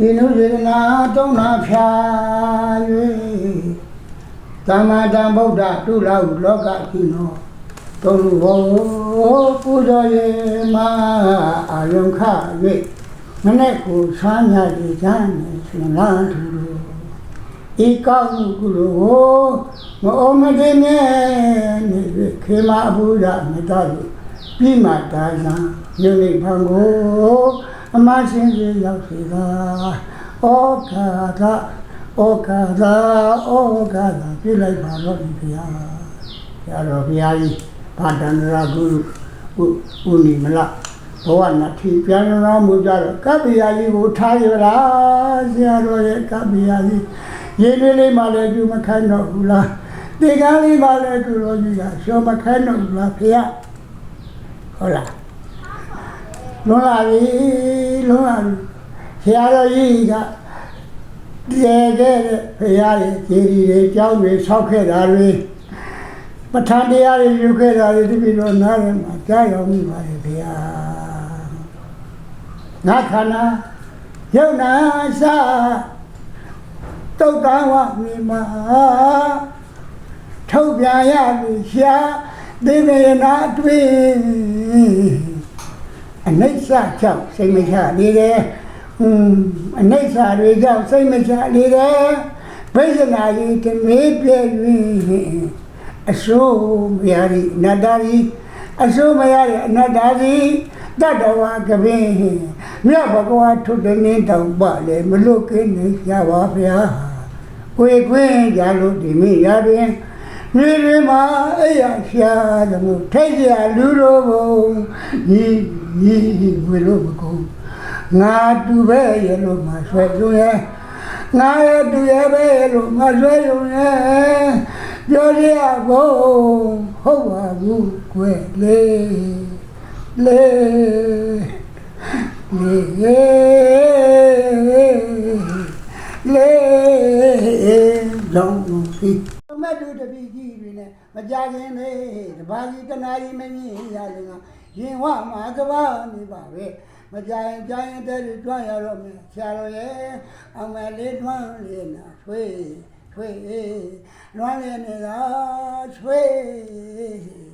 ဒီလိုစေတနာတုံးနာဖြာ၍သမ္မာသမ္ဗုဒ္ဓတုလောက်လောကကြီးနောတုံးလူဟောပူဇော်ရေမအာယုံခ၍မနဲ့ကိုဆွမ်းမြတ်ကြံနေရှင်လာသူတို့ဤကောင်းမှုကုလိုမအောမတိမြဲနေခေမအဘူရမတလို့ပြီးမှတာဇံယုန်နိဗ္ဗာန်ကိုအမရှင်ကြီးရောက်စေသာဩဃာသဩဃာသဩဃာသပြလိုက်ပါတော့ဒီဘုရားဆရာတော်ဘုရားကြီးဗာတန္တရာဂုဥနိမလဘဝနာတိပြန်တော်မူကြတော့ကပ္ပိယကြီးကိုထားရလားဆရာတော်ရဲ့ကပ္ပိယကြီးရေလေးမှလည်းကျူမခိုင်းတော့ဘူးလားဒီကလေးမှလည်းကျူတော်ကြီးကရှောမခိုင်းတော့ဘူးလားဖေရဟုတ်လားလွန်လာပြီဆရာတော်ကြီးကတည်ခဲ့တဲ့ဖေရရဲ့ခြေရီတွေကြောင်းတွေဆောက်ခဲ့တာတွေပဋ္ဌာန်းတရားတွေယူခဲ့တာတွေဒီပြီးတော့နားထဲမှာကြားရောက်မိပါတယ်ဖေရငါခန္ဓာယုံနာစာတုတ်တံဝမိမာထုတ်ပြန်ရပြီရှာဒီမေနာတွေ့အနိစ္စကြောင့်စိတ်မချနေတယ်အနိစ္စတွေကြောင့်စိတ်မချနေတယ်ဘိဇနာကြီးတမေးပြည့်၍အဆိုးမရသည်အနတ္တကြီးအဆိုးမရတဲ့အနတ္တကြီးတတ္တဝါကပင်မြတ်ဘဂဝါထုတနေတောင်ပါလေမလွတ်ကင်းနေကြပါဗျာကိုယ်ခွင်းကြလို့ဒီမိရပင်မြေတွေမှာအဲ့ရရှာတယ်မို့ထိတ်ရလူတို့ဘုံညီဝေလို့မကုန်ငါတူပဲရလို့မဆွဲကြုံရဲ့ငါရဲ့တူရဲ့ပဲလို့မဆွဲကြုံရဲ့ပြောရဘုံဟုတ်ပါဘူးကွယ်လေလုံးပြီမတ်တို့တပည့်ကြီးတွေနဲ့မကြခင်လေတပါးကြီးတနာကြီးမမြင်ရလေငါရင်ဝမှာကဘာနေပါပဲမကြရင်ကြရင်တဲ့တွန်းရတော့မယ်ဆရာတော်ရဲ့အမလေးတွန်းလေးနာထွေးလွမ်းလေးနေတာထွေး